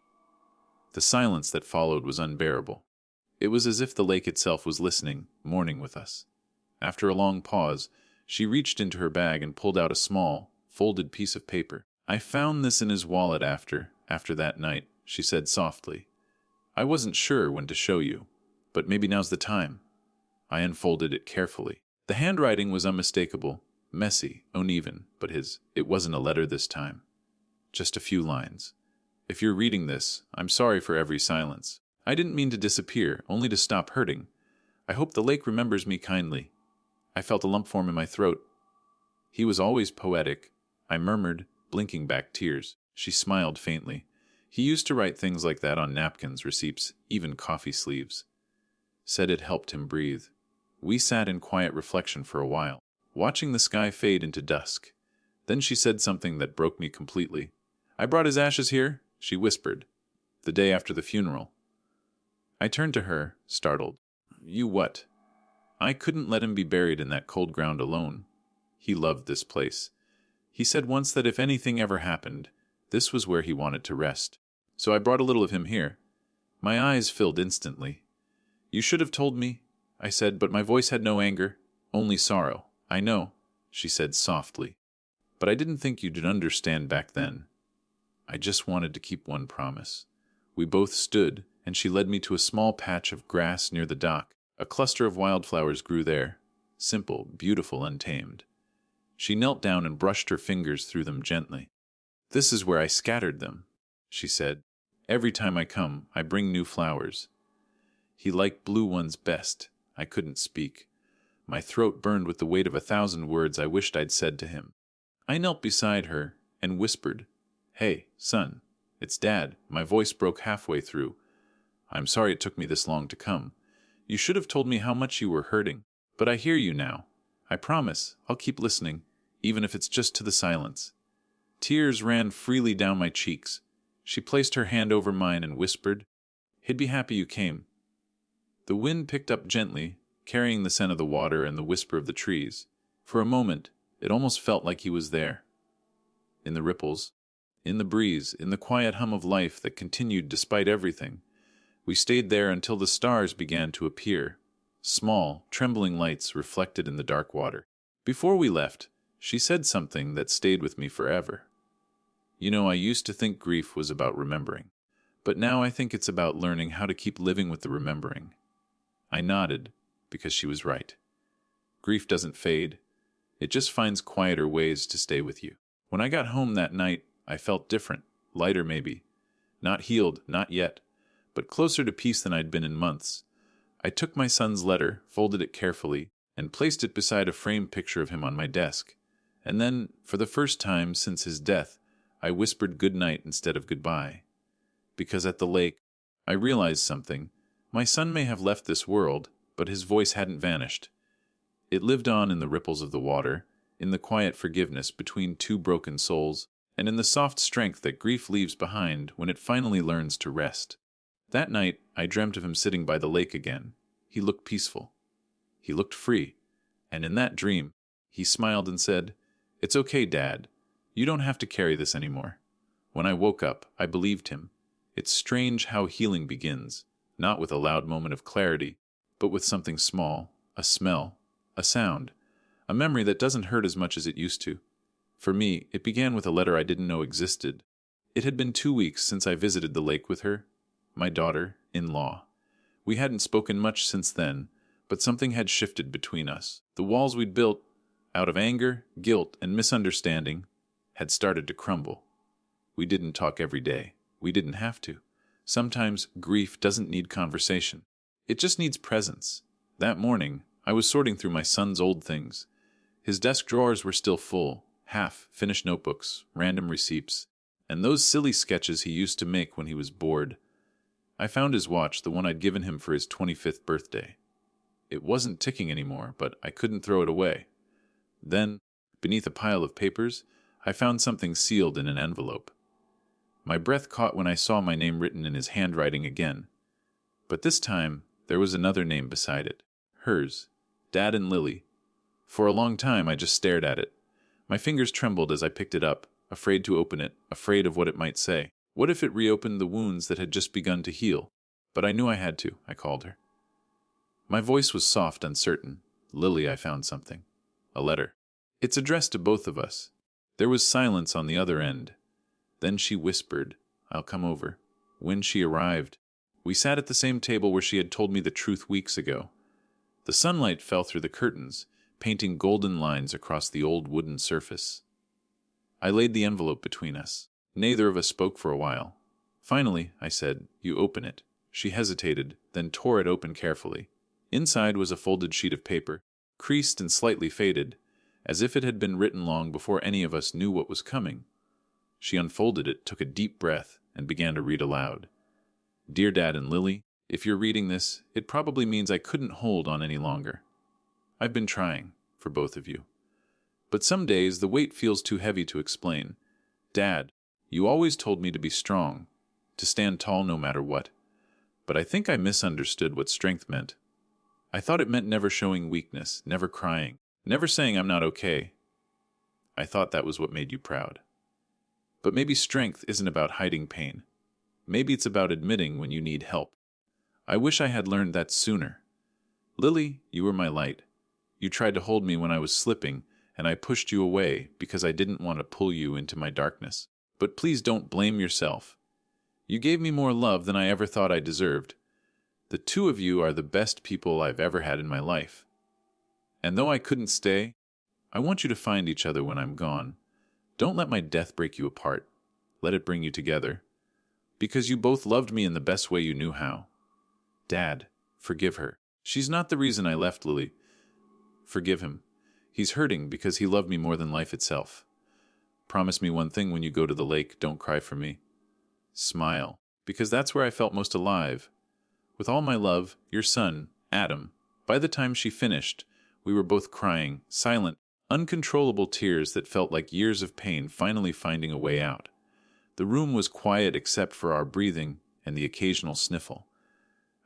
The silence that followed was unbearable. It was as if the lake itself was listening, mourning with us. After a long pause, she reached into her bag and pulled out a small, folded piece of paper. "I found this in his wallet after that night," she said softly. "I wasn't sure when to show you, but maybe now's the time." I unfolded it carefully. The handwriting was unmistakable, messy, uneven, but it wasn't a letter this time. Just a few lines. "If you're reading this, I'm sorry for every silence. I didn't mean to disappear, only to stop hurting. I hope the lake remembers me kindly." I felt a lump form in my throat. "He was always poetic," I murmured, blinking back tears. She smiled faintly. "He used to write things like that on napkins, receipts, even coffee sleeves." Said it helped him breathe. We sat in quiet reflection for a while, watching the sky fade into dusk. Then she said something that broke me completely. "I brought his ashes here," she whispered, "the day after the funeral." I turned to her, startled. "You what?" "I couldn't let him be buried in that cold ground alone. He loved this place. He said once that if anything ever happened, this was where he wanted to rest. So I brought a little of him here. My eyes filled instantly. "You should have told me," I said, but my voice had no anger, only sorrow. "I know," she said softly, "but I didn't think you'd understand back then. I just wanted to keep one promise." We both stood, and she led me to a small patch of grass near the dock. A cluster of wildflowers grew there, simple, beautiful, untamed. She knelt down and brushed her fingers through them gently. "This is where I scattered them," she said. "Every time I come, I bring new flowers." He liked blue ones best. I couldn't speak. My throat burned with the weight of 1,000 words I wished I'd said to him. I knelt beside her and whispered, "Hey, son, it's Dad." My voice broke halfway through. "I'm sorry it took me this long to come. You should have told me how much you were hurting. But I hear you now. I promise I'll keep listening, even if it's just to the silence." Tears ran freely down my cheeks. She placed her hand over mine and whispered, "He'd be happy you came." The wind picked up gently, carrying the scent of the water and the whisper of the trees. For a moment, it almost felt like he was there. In the ripples, in the breeze, in the quiet hum of life that continued despite everything. We stayed there until the stars began to appear, small, trembling lights reflected in the dark water. Before we left, she said something that stayed with me forever. "You know, I used to think grief was about remembering, but now I think it's about learning how to keep living with the remembering." I nodded, because she was right. Grief doesn't fade. It just finds quieter ways to stay with you. When I got home that night, I felt different, lighter maybe. Not healed, not yet, but closer to peace than I'd been in months. I took my son's letter, folded it carefully, and placed it beside a framed picture of him on my desk. And then, for the first time since his death, I whispered good night instead of goodbye. Because at the lake, I realized something. My son may have left this world, but his voice hadn't vanished. It lived on in the ripples of the water, in the quiet forgiveness between two broken souls, and in the soft strength that grief leaves behind when it finally learns to rest. That night, I dreamt of him sitting by the lake again. He looked peaceful. He looked free. And in that dream, he smiled and said, "It's okay, Dad. You don't have to carry this anymore." When I woke up, I believed him. It's strange how healing begins, not with a loud moment of clarity, but with something small, a smell, a sound, a memory that doesn't hurt as much as it used to. For me, it began with a letter I didn't know existed. It had been 2 weeks since I visited the lake with her, my daughter-in-law. We hadn't spoken much since then, but something had shifted between us. The walls we'd built, out of anger, guilt, and misunderstanding, had started to crumble. We didn't talk every day. We didn't have to. Sometimes grief doesn't need conversation. It just needs presence. That morning, I was sorting through my son's old things. His desk drawers were still full, half-finished notebooks, random receipts, and those silly sketches he used to make when he was bored. I found his watch, the one I'd given him for his 25th birthday. It wasn't ticking anymore, but I couldn't throw it away. Then, beneath a pile of papers, I found something sealed in an envelope. My breath caught when I saw my name written in his handwriting again. But this time, there was another name beside it. Hers. Dad and Lily. For a long time, I just stared at it. My fingers trembled as I picked it up, afraid to open it, afraid of what it might say. What if it reopened the wounds that had just begun to heal? But I knew I had to. I called her. My voice was soft, uncertain. "Lily, I found something. A letter. It's addressed to both of us." There was silence on the other end. Then she whispered, "I'll come over." When she arrived, we sat at the same table where she had told me the truth weeks ago. The sunlight fell through the curtains, painting golden lines across the old wooden surface. I laid the envelope between us. Neither of us spoke for a while. Finally, I said, "You open it." She hesitated, then tore it open carefully. Inside was a folded sheet of paper, creased and slightly faded, as if it had been written long before any of us knew what was coming. She unfolded it, took a deep breath, and began to read aloud. "Dear Dad and Lily, if you're reading this, it probably means I couldn't hold on any longer. I've been trying, for both of you. But some days the weight feels too heavy to explain. Dad, you always told me to be strong, to stand tall no matter what. But I think I misunderstood what strength meant. I thought it meant never showing weakness, never crying, never saying I'm not okay. I thought that was what made you proud. But maybe strength isn't about hiding pain. Maybe it's about admitting when you need help. I wish I had learned that sooner. Lily, you were my light. You tried to hold me when I was slipping, and I pushed you away because I didn't want to pull you into my darkness. But please don't blame yourself. You gave me more love than I ever thought I deserved. The two of you are the best people I've ever had in my life. And though I couldn't stay, I want you to find each other when I'm gone. Don't let my death break you apart. Let it bring you together. Because you both loved me in the best way you knew how. Dad, forgive her. She's not the reason I left, Lily. Forgive him. He's hurting because he loved me more than life itself. Promise me one thing when you go to the lake, don't cry for me. Smile, because that's where I felt most alive. With all my love, your son, Adam. By the time she finished, we were both crying, silent, uncontrollable tears that felt like years of pain finally finding a way out. The room was quiet except for our breathing and the occasional sniffle.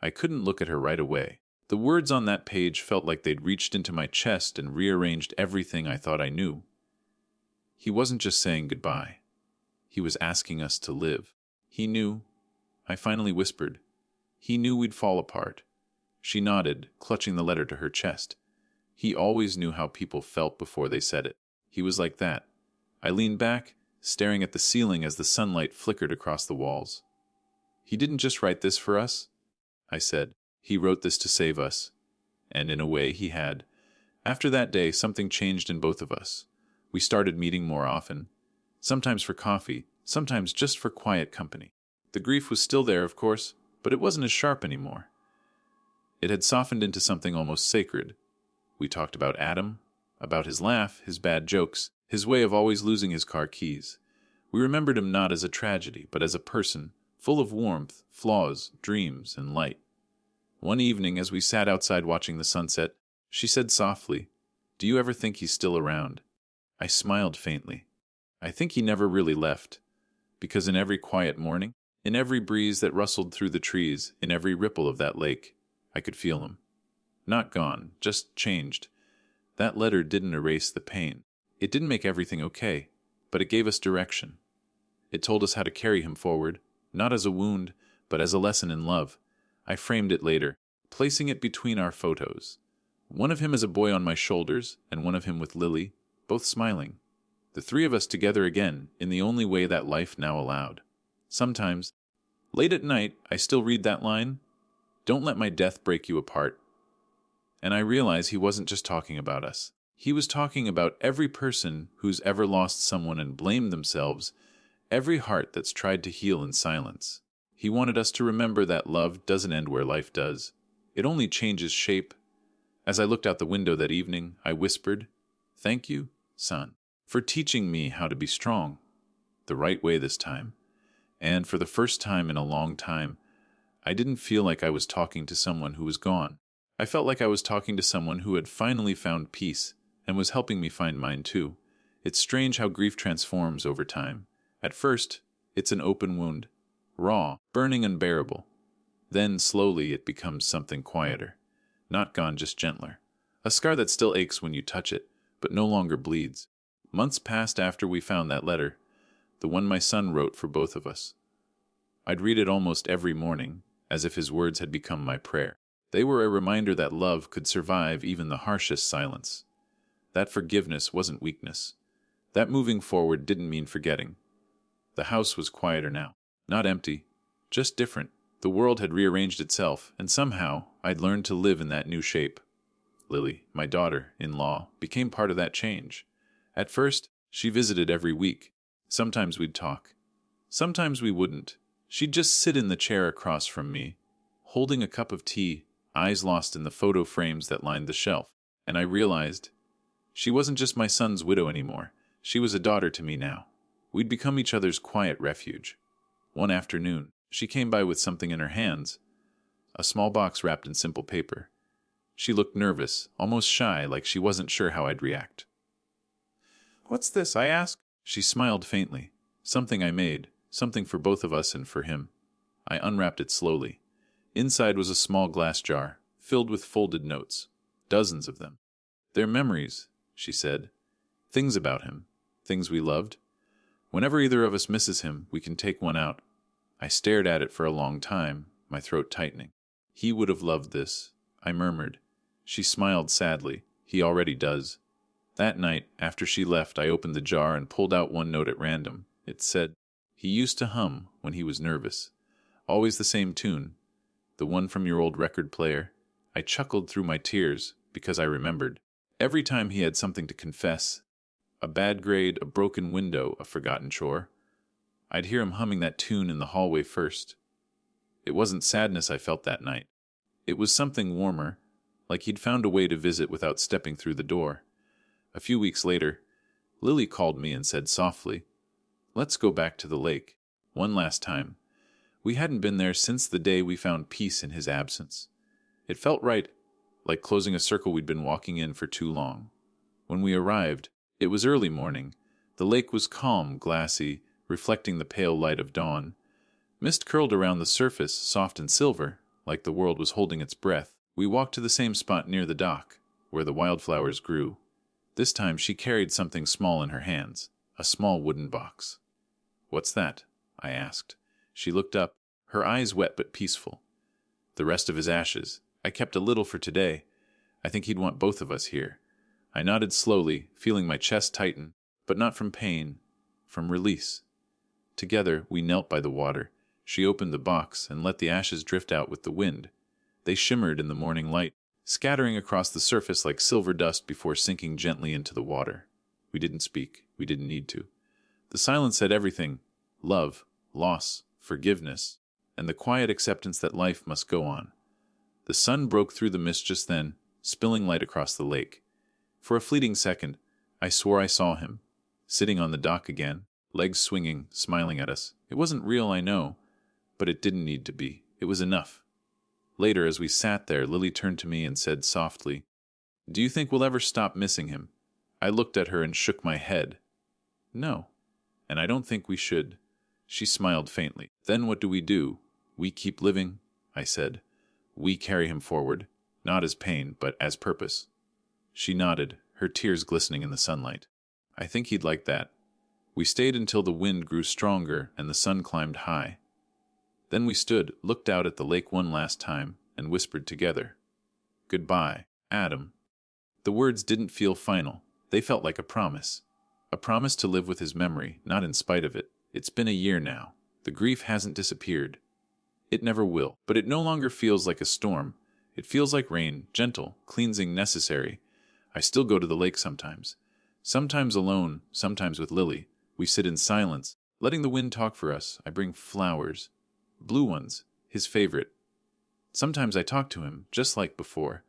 I couldn't look at her right away. The words on that page felt like they'd reached into my chest and rearranged everything I thought I knew. He wasn't just saying goodbye. He was asking us to live. He knew. I finally whispered. He knew we'd fall apart. She nodded, clutching the letter to her chest. He always knew how people felt before they said it. He was like that. I leaned back, staring at the ceiling as the sunlight flickered across the walls. He didn't just write this for us, I said. He wrote this to save us. And in a way, he had. After that day, something changed in both of us. We started meeting more often. Sometimes for coffee, sometimes just for quiet company. The grief was still there, of course, but it wasn't as sharp anymore. It had softened into something almost sacred. We talked about Adam, about his laugh, his bad jokes, his way of always losing his car keys. We remembered him not as a tragedy, but as a person, full of warmth, flaws, dreams, and light. One evening, as we sat outside watching the sunset, she said softly, "Do you ever think he's still around?" I smiled faintly. I think he never really left, because in every quiet morning, in every breeze that rustled through the trees, in every ripple of that lake, I could feel him. Not gone, just changed. That letter didn't erase the pain. It didn't make everything okay, but it gave us direction. It told us how to carry him forward, not as a wound, but as a lesson in love. I framed it later, placing it between our photos. One of him as a boy on my shoulders, and one of him with Lily, both smiling. The three of us together again, in the only way that life now allowed. Sometimes, late at night, I still read that line, "Don't let my death break you apart." And I realize he wasn't just talking about us. He was talking about every person who's ever lost someone and blamed themselves, every heart that's tried to heal in silence. He wanted us to remember that love doesn't end where life does. It only changes shape. As I looked out the window that evening, I whispered, "Thank you, son, for teaching me how to be strong, the right way this time." And for the first time in a long time, I didn't feel like I was talking to someone who was gone. I felt like I was talking to someone who had finally found peace and was helping me find mine too. It's strange how grief transforms over time. At first, it's an open wound, raw, burning, unbearable. Then, slowly, it becomes something quieter. Not gone, just gentler. A scar that still aches when you touch it, but no longer bleeds. Months passed after we found that letter, the one my son wrote for both of us. I'd read it almost every morning, as if his words had become my prayer. They were a reminder that love could survive even the harshest silence. That forgiveness wasn't weakness. That moving forward didn't mean forgetting. The house was quieter now. Not empty, just different. The world had rearranged itself, and somehow I'd learned to live in that new shape. Lily, my daughter-in-law, became part of that change. At first, she visited every week. Sometimes we'd talk. Sometimes we wouldn't. She'd just sit in the chair across from me, holding a cup of tea, eyes lost in the photo frames that lined the shelf. And I realized she wasn't just my son's widow anymore. She was a daughter to me now. We'd become each other's quiet refuge. One afternoon, she came by with something in her hands, a small box wrapped in simple paper. She looked nervous, almost shy, like she wasn't sure how I'd react. "What's this?" I asked. She smiled faintly. "Something I made, something for both of us and for him." I unwrapped it slowly. Inside was a small glass jar, filled with folded notes, dozens of them. "They're memories," she said. "Things about him, things we loved. Whenever either of us misses him, we can take one out." I stared at it for a long time, my throat tightening. He would have loved this, I murmured. She smiled sadly. He already does. That night, after she left, I opened the jar and pulled out one note at random. It said, "He used to hum when he was nervous. Always the same tune. The one from your old record player." I chuckled through my tears because I remembered. Every time he had something to confess, a bad grade, a broken window, a forgotten chore, I'd hear him humming that tune in the hallway first. It wasn't sadness I felt that night. It was something warmer, like he'd found a way to visit without stepping through the door. A few weeks later, Lily called me and said softly, "Let's go back to the lake. One last time." We hadn't been there since the day we found peace in his absence. It felt right, like closing a circle we'd been walking in for too long. When we arrived, it was early morning. The lake was calm, glassy, reflecting the pale light of dawn. Mist curled around the surface, soft and silver, like the world was holding its breath. We walked to the same spot near the dock, where the wildflowers grew. This time she carried something small in her hands, a small wooden box. "What's that?" I asked. She looked up, her eyes wet but peaceful. "The rest of his ashes. I kept a little for today. I think he'd want both of us here." I nodded slowly, feeling my chest tighten, but not from pain, from release. Together, we knelt by the water. She opened the box and let the ashes drift out with the wind. They shimmered in the morning light, scattering across the surface like silver dust before sinking gently into the water. We didn't speak. We didn't need to. The silence said everything: love, loss, forgiveness, and the quiet acceptance that life must go on. The sun broke through the mist just then, spilling light across the lake. For a fleeting second, I swore I saw him, sitting on the dock again, legs swinging, smiling at us. It wasn't real, I know, but it didn't need to be. It was enough. Later, as we sat there, Lily turned to me and said softly, "Do you think we'll ever stop missing him?" I looked at her and shook my head. "No, and I don't think we should." She smiled faintly. "Then what do? We keep living," I said. "We carry him forward, not as pain, but as purpose." She nodded, her tears glistening in the sunlight. "I think he'd like that." We stayed until the wind grew stronger and the sun climbed high. Then we stood, looked out at the lake one last time, and whispered together, "Goodbye, Adam." The words didn't feel final. They felt like a promise. A promise to live with his memory, not in spite of it. It's been a year now. The grief hasn't disappeared. It never will. But it no longer feels like a storm. It feels like rain, gentle, cleansing, necessary. I still go to the lake sometimes. Sometimes alone, sometimes with Lily. We sit in silence, letting the wind talk for us. I bring flowers. Blue ones, his favorite. Sometimes I talk to him, just like before.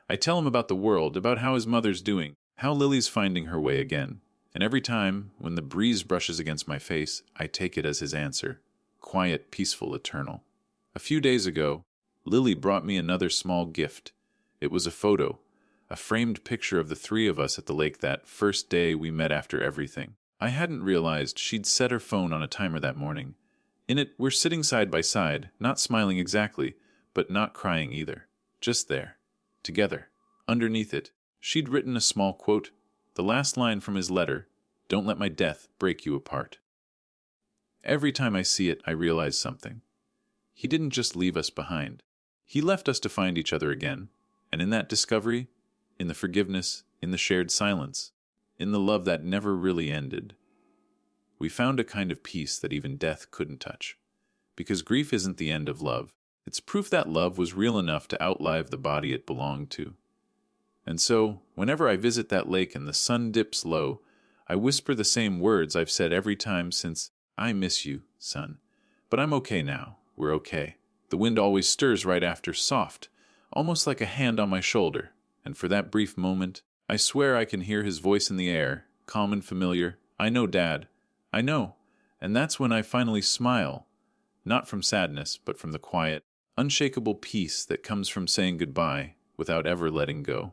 I tell him about the world, about how his mother's doing, how Lily's finding her way again. And every time, when the breeze brushes against my face, I take it as his answer. Quiet, peaceful, eternal. A few days ago, Lily brought me another small gift. It was a photo, a framed picture of the three of us at the lake that first day we met after everything. I hadn't realized she'd set her phone on a timer that morning. In it, we're sitting side by side, not smiling exactly, but not crying either. Just there. Together. Underneath it, she'd written a small quote, the last line from his letter, "Don't let my death break you apart." Every time I see it, I realize something. He didn't just leave us behind. He left us to find each other again. And in that discovery, in the forgiveness, in the shared silence, in the love that never really ended, we found a kind of peace that even death couldn't touch. Because grief isn't the end of love. It's proof that love was real enough to outlive the body it belonged to. And so, whenever I visit that lake and the sun dips low, I whisper the same words I've said every time since, "I miss you, son. But I'm okay now. We're okay." The wind always stirs right after, soft, almost like a hand on my shoulder. And for that brief moment, I swear I can hear his voice in the air, calm and familiar. "I know, Dad. I know." And that's when I finally smile. Not from sadness, but from the quiet, unshakable peace that comes from saying goodbye without ever letting go.